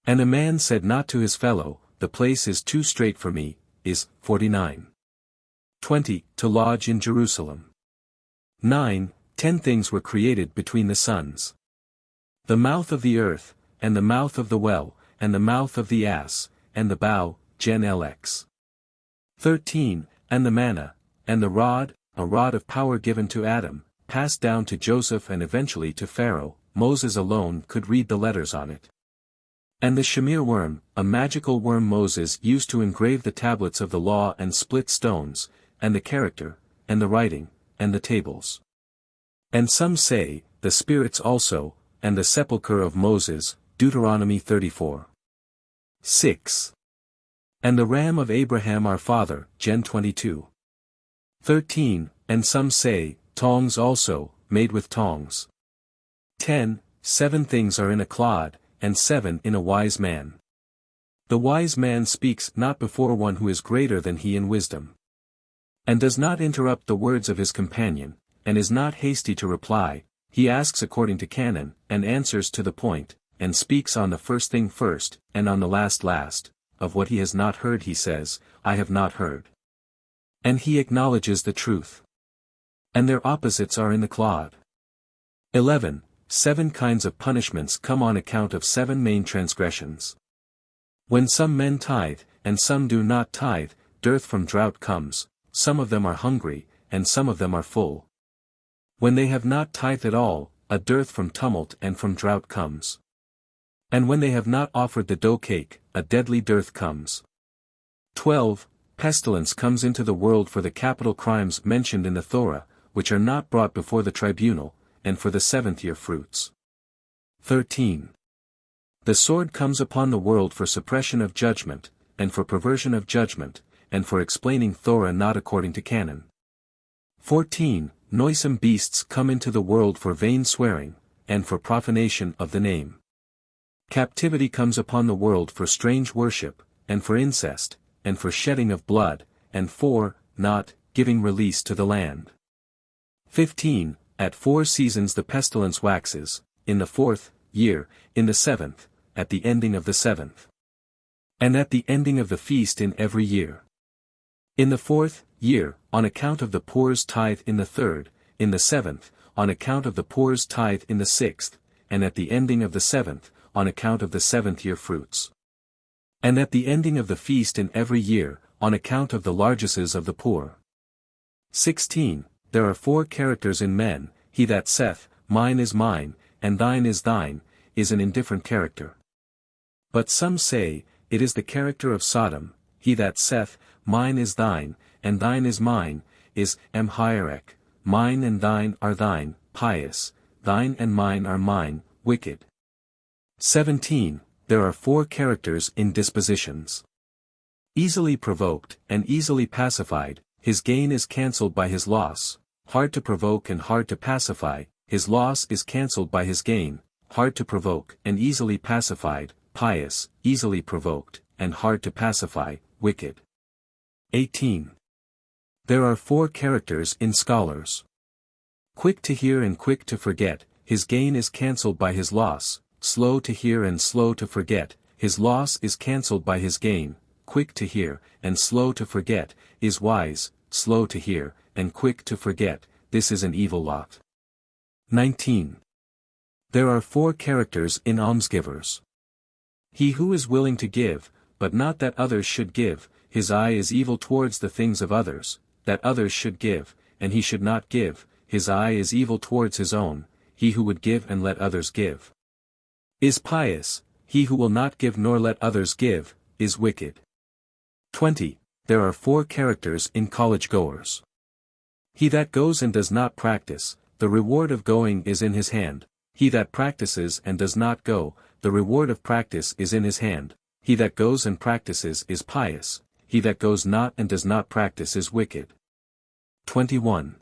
And a man said not to his fellow, The place is too strait for me, is. 49. 20. To lodge in Jerusalem. 9. 10 things were created between the suns. The mouth of the earth, and the mouth of the well, and the mouth of the ass, and the bow, Gen. LX. 13. And the manna, and the rod, a rod of power given to Adam, passed down to Joseph and eventually to Pharaoh. Moses alone could read the letters on it. And the shamir worm, a magical worm Moses used to engrave the tablets of the law and split stones, and the character, and the writing, and the tables. And some say, the spirits also, and the sepulchre of Moses, Deuteronomy 34. 6. And the ram of Abraham our father, Gen 22. 13, and some say, tongs also, made with tongs. 10, 7 things are in a clod, and 7 in a wise man. The wise man speaks not before one who is greater than he in wisdom, and does not interrupt the words of his companion, and is not hasty to reply. He asks according to canon, and answers to the point, and speaks on the first thing first, and on the last last. Of what he has not heard he says, I have not heard. And he acknowledges the truth. And their opposites are in the clod. 11. 7 kinds of punishments come on account of 7 main transgressions. When some men tithe, and some do not tithe, dearth from drought comes, some of them are hungry, and some of them are full. When they have not tithed at all, a dearth from tumult and from drought comes. And when they have not offered the dough cake, a deadly dearth comes. 12. Pestilence comes into the world for the capital crimes mentioned in the Torah, which are not brought before the tribunal, and for the 7th-year fruits. 13. The sword comes upon the world for suppression of judgment, and for perversion of judgment, and for explaining Torah not according to canon. 14. Noisome beasts come into the world for vain swearing, and for profanation of the name. Captivity comes upon the world for strange worship, and for incest, and for shedding of blood, and for not giving release to the land. 15. At 4 seasons the pestilence waxes, in the 4th year, in the 7th, at the ending of the 7th. And at the ending of the feast in every year. In the 4th year, on account of the poor's tithe in the 3rd, in the 7th, on account of the poor's tithe in the 6th, and at the ending of the 7th, on account of the 7th-year fruits. And at the ending of the feast in every year, on account of the largesses of the poor. 16. There are 4 characters in men, he that saith, mine is mine, and thine is thine, is an indifferent character. But some say, it is the character of Sodom, he that saith, mine is thine, and thine is mine, is hierarch, mine and thine are thine, pious, thine and mine are mine, wicked. 17. There are 4 characters in dispositions. Easily provoked, and easily pacified, his gain is cancelled by his loss, hard to provoke and hard to pacify, his loss is cancelled by his gain, hard to provoke and easily pacified, pious, easily provoked, and hard to pacify, wicked. 18. There are 4 characters in scholars. Quick to hear and quick to forget, his gain is cancelled by his loss, slow to hear and slow to forget, his loss is cancelled by his gain, quick to hear, and slow to forget, is wise, slow to hear, and quick to forget, this is an evil lot. 19. There are 4 characters in almsgivers. He who is willing to give, but not that others should give, his eye is evil towards the things of others, that others should give, and he should not give, his eye is evil towards his own, he who would give and let others give. Is pious, he who will not give nor let others give, is wicked. 20. There are 4 characters in college-goers. He that goes and does not practice, the reward of going is in his hand, he that practices and does not go, the reward of practice is in his hand, he that goes and practices is pious, he that goes not and does not practice is wicked. 21.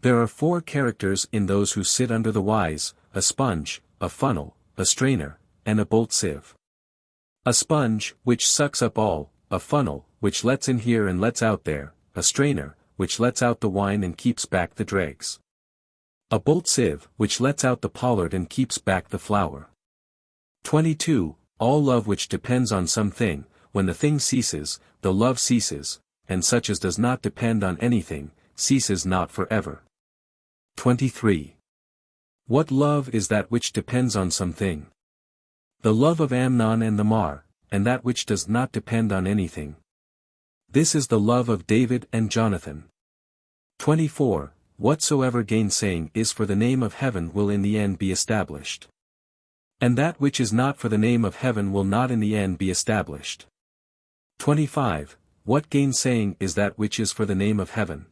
There are 4 characters in those who sit under the wise, a sponge, a funnel, a strainer, and a bolt sieve. A sponge, which sucks up all, a funnel, which lets in here and lets out there, a strainer, which lets out the wine and keeps back the dregs. A bolt sieve, which lets out the pollard and keeps back the flour. 22. All love which depends on something, when the thing ceases, the love ceases, and such as does not depend on anything, ceases not forever. 23. What love is that which depends on something? The love of Amnon and Thamar, and that which does not depend on anything. This is the love of David and Jonathan. 24. Whatsoever gainsaying is for the name of heaven will in the end be established. And that which is not for the name of heaven will not in the end be established. 25. What gainsaying is that which is for the name of heaven?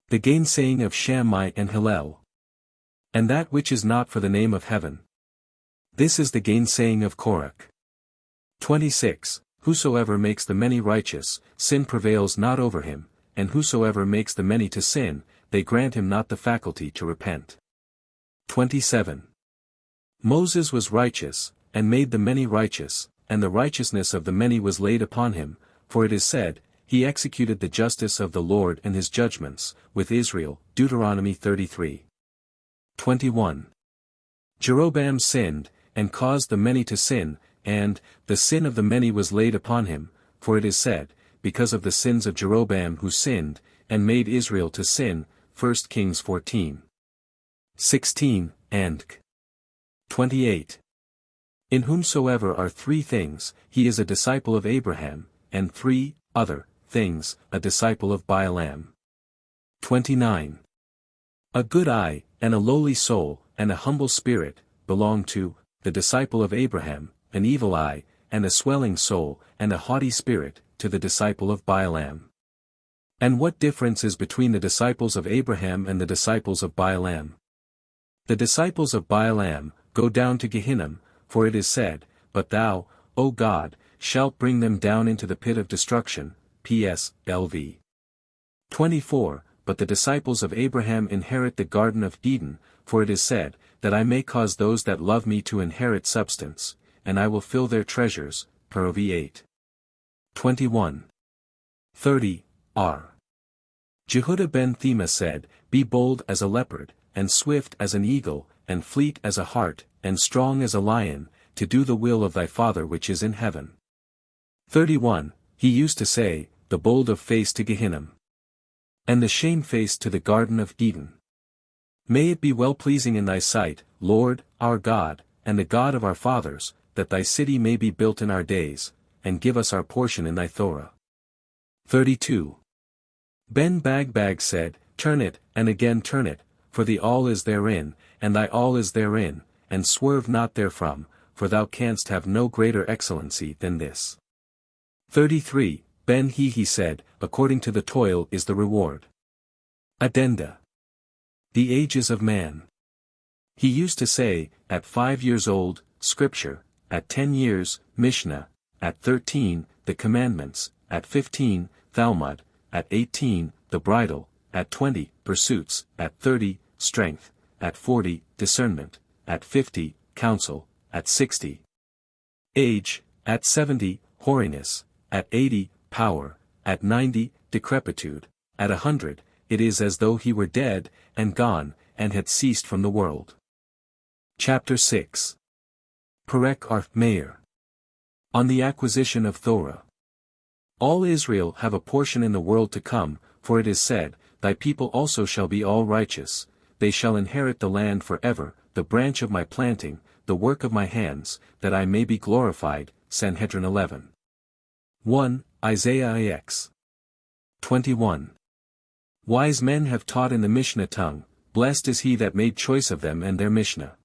The gainsaying of Shammai and Hillel. and that which is not for the name of heaven. This is the gainsaying of Korach. 26. Whosoever makes the many righteous, sin prevails not over him, and whosoever makes the many to sin, they grant him not the faculty to repent. 27. Moses was righteous, and made the many righteous, and the righteousness of the many was laid upon him, for it is said, he executed the justice of the Lord and his judgments, with Israel, Deuteronomy 33. 21. Jeroboam sinned, and caused the many to sin, and, the sin of the many was laid upon him, for it is said, because of the sins of Jeroboam who sinned, and made Israel to sin, 1 Kings 14. 16, and 28. In whomsoever are 3 things, he is a disciple of Abraham, and 3 other things, a disciple of Balaam. 29. A good eye, and a lowly soul, and a humble spirit, belong to the disciple of Abraham, an evil eye, and a swelling soul, and a haughty spirit, to the disciple of Balaam. And what difference is between the disciples of Abraham and the disciples of Balaam? The disciples of Balaam go down to Gehinnom, for it is said, But thou, O God, shalt bring them down into the pit of destruction. P.S. LV. 24. But the disciples of Abraham inherit the Garden of Eden, for it is said, That I may cause those that love me to inherit substance, and I will fill their treasures. Prov 8. 21. 30. R. Jehudah ben Thema said, Be bold as a leopard, and swift as an eagle, and fleet as a hart, and strong as a lion, to do the will of thy Father which is in heaven. 31. He used to say, The bold of face to Gehinnom, and the shamefaced to the Garden of Eden. May it be well-pleasing in thy sight, Lord, our God, and the God of our fathers, that thy city may be built in our days, and give us our portion in thy Torah. 32. Ben Bagbag said, Turn it, and again turn it, for the all is therein, and thy all is therein, and swerve not therefrom, for thou canst have no greater excellency than this. 33. Ben he said, According to the toil is the reward. Addenda. The ages of man. He used to say, At 5 years old, Scripture, at 10 years, Mishnah, at 13, the Commandments, at 15, Talmud, at 18, the Bridle, at 20, Pursuits, at 30, Strength, at 40, Discernment, at 50, Counsel, at 60, Age, at 70, Hoariness, at 80, Power, at 90, Decrepitude, at 100, it is as though he were dead, and gone, and had ceased from the world. Chapter 6. Perek Arth Meir. On the acquisition of Torah. All Israel have a portion in the world to come, for it is said, Thy people also shall be all righteous, they shall inherit the land forever, the branch of my planting, the work of my hands, that I may be glorified. Sanhedrin 11. 1. Isaiah ix. 21. Wise men have taught in the Mishnah tongue, blessed is he that made choice of them and their Mishnah.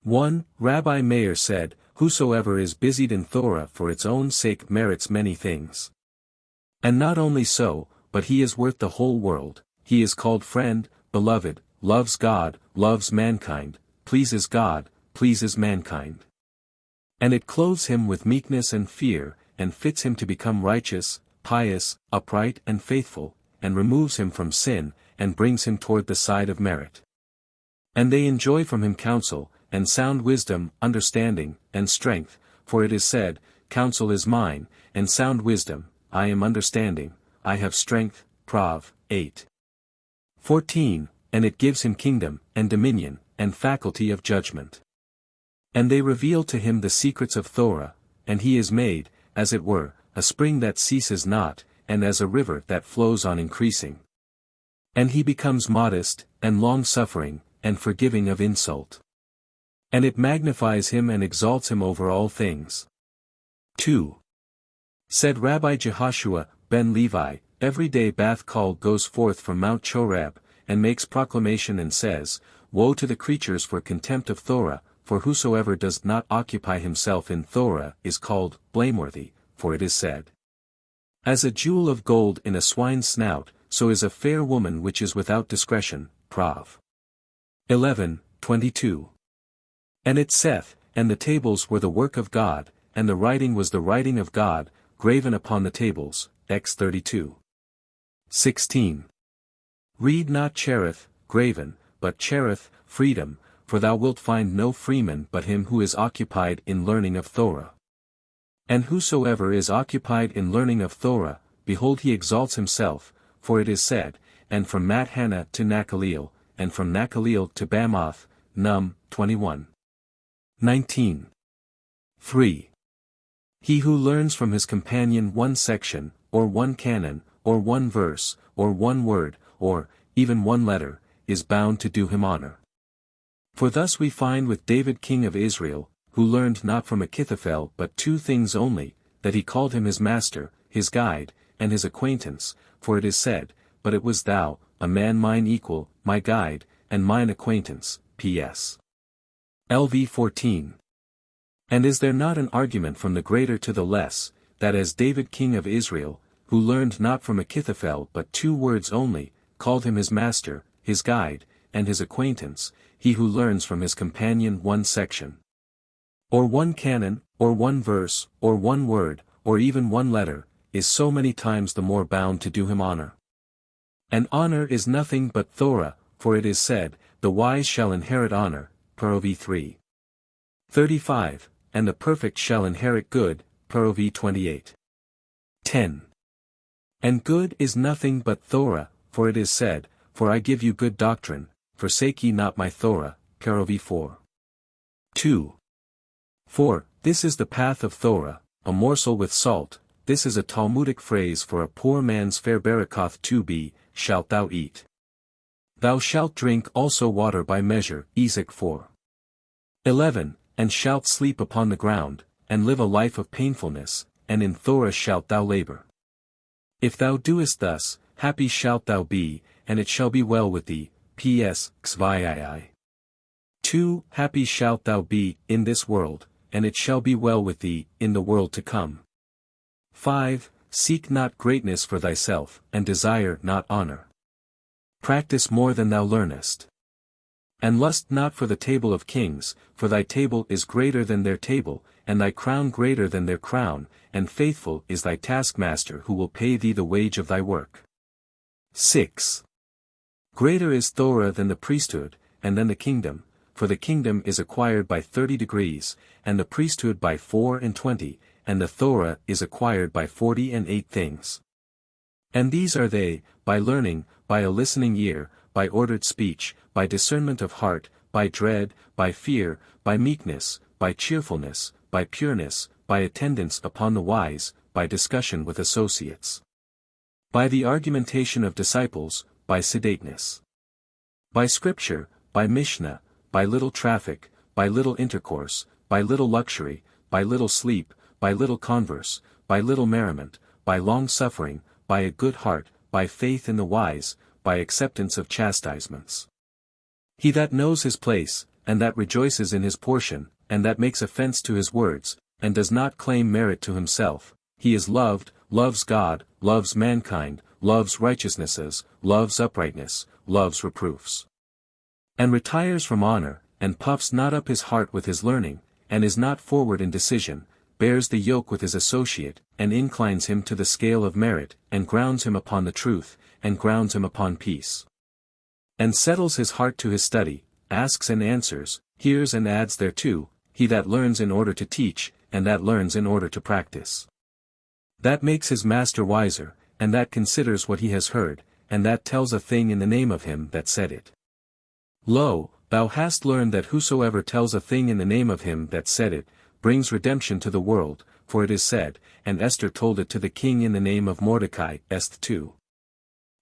1. Rabbi Meir said, Whosoever is busied in Torah for its own sake merits many things. And not only so, but he is worth the whole world, he is called friend, beloved, loves God, loves mankind, pleases God, pleases mankind. And it clothes him with meekness and fear, and fits him to become righteous, pious, upright and faithful, and removes him from sin, and brings him toward the side of merit. And they enjoy from him counsel, and sound wisdom, understanding, and strength, for it is said, Counsel is mine, and sound wisdom, I am understanding, I have strength. Prov. 8. 14. And it gives him kingdom, and dominion, and faculty of judgment. And they reveal to him the secrets of Torah, and he is made, as it were, a spring that ceases not, and as a river that flows on increasing. And he becomes modest, and long-suffering, and forgiving of insult. And it magnifies him and exalts him over all things. 2. Said Rabbi Jehoshua ben Levi, Every day Bath Kal goes forth from Mount Chorab, and makes proclamation and says, Woe to the creatures for contempt of Torah, for whosoever does not occupy himself in Torah is called blameworthy, for it is said, As a jewel of gold in a swine's snout, so is a fair woman which is without discretion. Prov. 11:22. And it saith, and the tables were the work of God, and the writing was the writing of God, graven upon the tables, X 32. 16. Read not Cherith, graven, but Cherith, freedom, for thou wilt find no freeman but him who is occupied in learning of Torah. And whosoever is occupied in learning of Torah, behold he exalts himself, for it is said, and from Mathana to Nachaleel, and from Nachaleel to Bamoth, Num, 21. 19. 3. He who learns from his companion one section, or one canon, or one verse, or one word, or, even one letter, is bound to do him honor. For thus we find with David king of Israel, who learned not from Achithophel but two things only, that he called him his master, his guide, and his acquaintance, for it is said, but it was thou, a man mine equal, my guide, and mine acquaintance, P.S. LV 14. And is there not an argument from the greater to the less, that as David king of Israel, who learned not from Achithophel but two words only, called him his master, his guide, and his acquaintance, he who learns from his companion one section, or one canon, or one verse, or one word, or even one letter, is so many times the more bound to do him honor. And honor is nothing but Torah, for it is said, the wise shall inherit honor, Prov 3. 35, and the perfect shall inherit good, Prov 28. 10. And good is nothing but Torah, for it is said, for I give you good doctrine, forsake ye not my Torah, Prov 4. 2. 4. This is the path of Torah, a morsel with salt, this is a Talmudic phrase for a poor man's fair barakoth to be, shalt thou eat. Thou shalt drink also water by measure, Ezek 4. 11. And shalt sleep upon the ground, and live a life of painfulness, and in Torah shalt thou labor. If thou doest thus, happy shalt thou be, and it shall be well with thee, P.S. Xvii. 2. Happy shalt thou be, in this world, and it shall be well with thee, in the world to come. 5. Seek not greatness for thyself, and desire not honor. Practice more than thou learnest. And lust not for the table of kings, for thy table is greater than their table, and thy crown greater than their crown, and faithful is thy taskmaster who will pay thee the wage of thy work. 6. Greater is Torah than the priesthood, and than the kingdom, for the kingdom is acquired by 30 degrees, and the priesthood by 24, and the Torah is acquired by 48 things. And these are they, by learning, by a listening ear, by ordered speech, by discernment of heart, by dread, by fear, by meekness, by cheerfulness, by pureness, by attendance upon the wise, by discussion with associates. By the argumentation of disciples, by sedateness. By scripture, by Mishnah, by little traffic, by little intercourse, by little luxury, by little sleep, by little converse, by little merriment, by long suffering, by a good heart, by faith in the wise, by acceptance of chastisements. He that knows his place, and that rejoices in his portion, and that makes offense to his words, and does not claim merit to himself, he is loved, loves God, loves mankind, loves righteousnesses, loves uprightness, loves reproofs. And retires from honor, and puffs not up his heart with his learning, and is not forward in decision, bears the yoke with his associate, and inclines him to the scale of merit, and grounds him upon the truth, and grounds him upon peace. And settles his heart to his study, asks and answers, hears and adds thereto, he that learns in order to teach, and that learns in order to practice. That makes his master wiser, and that considers what he has heard, and that tells a thing in the name of him that said it. Lo, thou hast learned that whosoever tells a thing in the name of him that said it, brings redemption to the world, for it is said, and Esther told it to the king in the name of Mordecai, Est 2.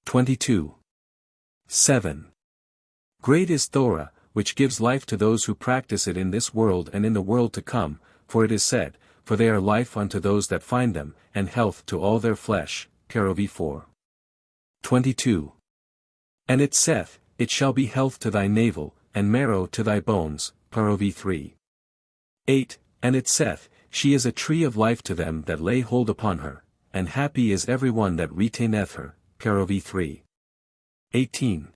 22. 7. Great is Torah, which gives life to those who practice it in this world and in the world to come, for it is said, for they are life unto those that find them, and health to all their flesh, Prov 4. 22. And it saith, it shall be health to thy navel, and marrow to thy bones, Prov 3. 8. And it saith, she is a tree of life to them that lay hold upon her, and happy is every one that retaineth her, Prov 3. 18.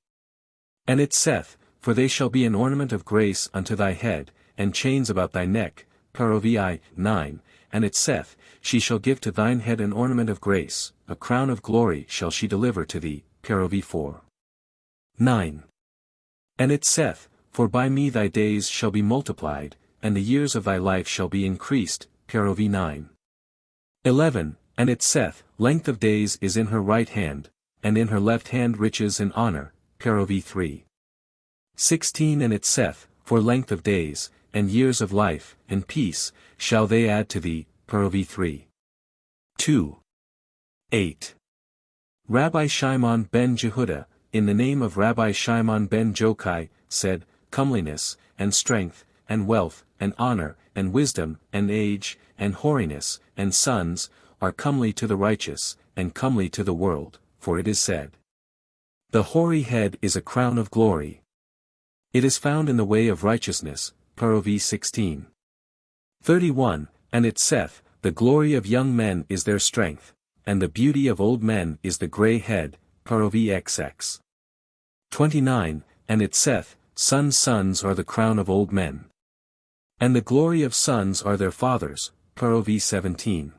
And it saith, for they shall be an ornament of grace unto thy head, and chains about thy neck. Pirkei 9, and it saith, She shall give to thine head an ornament of grace, a crown of glory shall she deliver to thee. Pirkei 4. 9. And it saith, For by me thy days shall be multiplied, and the years of thy life shall be increased. Pirkei 9. 11. And it saith, Length of days is in her right hand, and in her left hand riches and honor. Pirkei 3. 16. And it saith, For length of days, and years of life, and peace, shall they add to thee. Pirkei 3. 2. 8. Rabbi Shimon ben Jehuda, in the name of Rabbi Shimon ben Jokai, said, Comeliness, and strength, and wealth, and honor, and wisdom, and age, and hoariness, and sons, are comely to the righteous, and comely to the world, for it is said, The hoary head is a crown of glory. It is found in the way of righteousness. Pirkei 16. 31. And it saith, The glory of young men is their strength, and the beauty of old men is the grey head. Pirkei XX. 29. And it saith, Sons are the crown of old men. And the glory of sons are their fathers. Pirkei 17.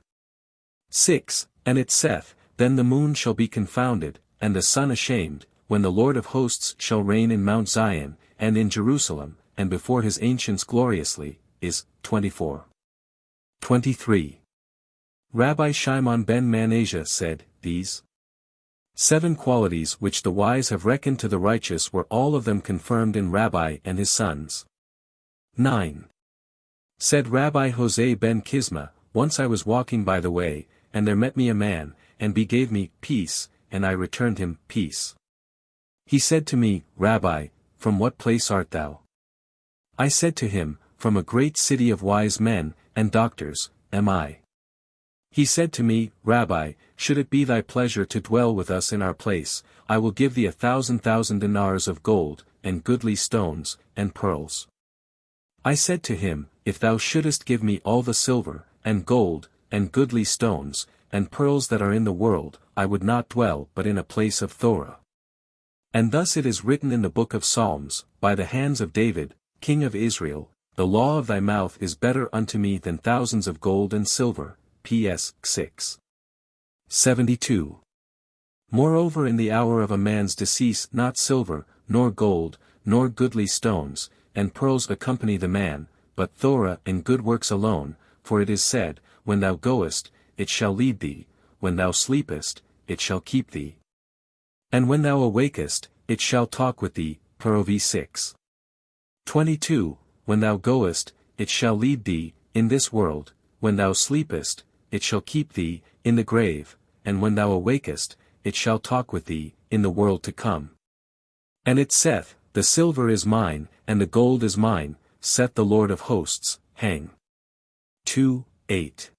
6. And it saith, Then the moon shall be confounded, and the sun ashamed, when the Lord of hosts shall reign in Mount Zion, and in Jerusalem, and before his ancients gloriously. Is 24. 23. Rabbi Shimon ben Manasseh said, These 7 qualities which the wise have reckoned to the righteous were all of them confirmed in Rabbi and his sons. 9. Said Rabbi Jose ben Kisma, Once I was walking by the way, and there met me a man, and he gave me peace, and I returned him peace. He said to me, Rabbi, from what place art thou? I said to him, From a great city of wise men, and doctors, am I. He said to me, Rabbi, should it be thy pleasure to dwell with us in our place, I will give thee 1,000 dinars of gold, and goodly stones, and pearls. I said to him, If thou shouldest give me all the silver, and gold, and goodly stones, and pearls that are in the world, I would not dwell but in a place of Torah. And thus it is written in the book of Psalms, By the hands of David, king of Israel, The law of thy mouth is better unto me than thousands of gold and silver. Ps. 6. 72. Moreover in the hour of a man's decease not silver, nor gold, nor goodly stones, and pearls accompany the man, but Torah and good works alone, for it is said, When thou goest, it shall lead thee, when thou sleepest, it shall keep thee. And when thou awakest, it shall talk with thee. Pirkei 6. 22. When thou goest, it shall lead thee, in this world, when thou sleepest, it shall keep thee, in the grave, and when thou awakest, it shall talk with thee, in the world to come. And it saith, The silver is mine, and the gold is mine, saith the Lord of hosts. Hang. 2, 8.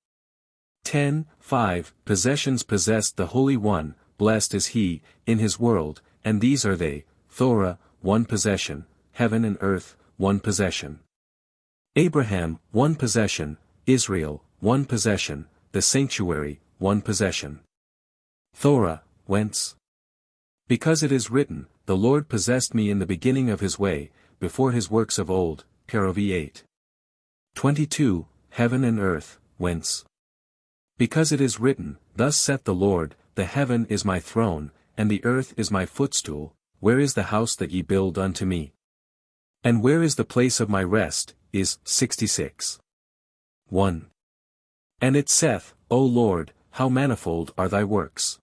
10, 5. Possessions possessed the Holy One, blessed is he, in his world, and these are they, Torah, 1 possession, heaven and earth, 1 possession. Abraham, 1 possession, Israel, 1 possession, the sanctuary, 1 possession. Torah, whence? Because it is written, The Lord possessed me in the beginning of his way, before his works of old. Pirkei 8. 22. Heaven and earth, whence? Because it is written, Thus saith the Lord, The heaven is my throne, and the earth is my footstool. Where is the house that ye build unto me? And where is the place of my rest? Is 66. 1. And it saith, O Lord, how manifold are thy works!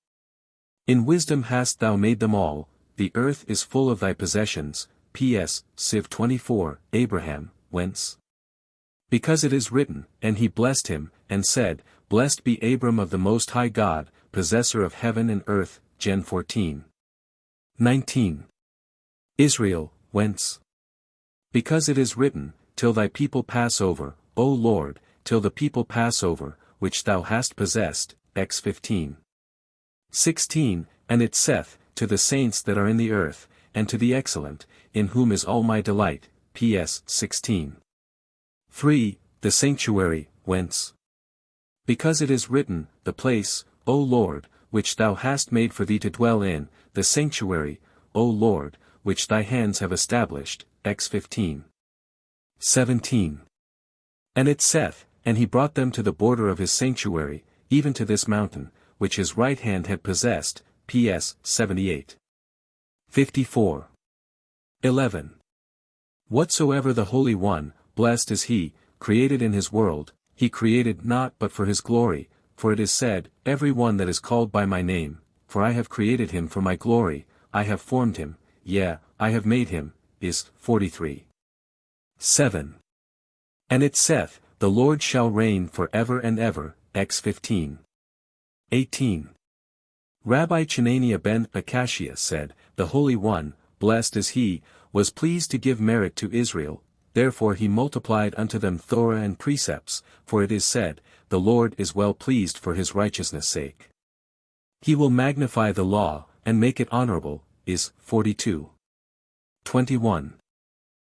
In wisdom hast thou made them all, the earth is full of thy possessions. Ps. Civ 24. Abraham, whence? Because it is written, And he blessed him, and said, Blessed be Abram of the Most High God, possessor of heaven and earth. Gen 14. 19. Israel, whence? Because it is written, Till thy people pass over, O Lord, till the people pass over, which thou hast possessed. X 15. 16. And it saith, To the saints that are in the earth, and to the excellent, in whom is all my delight. Ps. 16. 3. The sanctuary, whence? Because it is written, The place, O Lord, which thou hast made for thee to dwell in, the sanctuary, O Lord, which thy hands have established, Ex 15. 17. And it saith, and he brought them to the border of his sanctuary, even to this mountain, which his right hand had possessed, PS 78. 54. 11. Whatsoever the Holy One, blessed is he, created in his world, he created not but for his glory, for it is said, every one that is called by my name, for I have created him for my glory, I have formed him, yea, I have made him, is 43. 7. And it saith, the Lord shall reign for ever and ever, Ex 15. 18. Rabbi Chananiah ben Acacia said, the Holy One, blessed is he, was pleased to give merit to Israel, therefore he multiplied unto them Torah and precepts, for it is said, the Lord is well pleased for his righteousness' sake. He will magnify the law, and make it honorable, is 42. 21.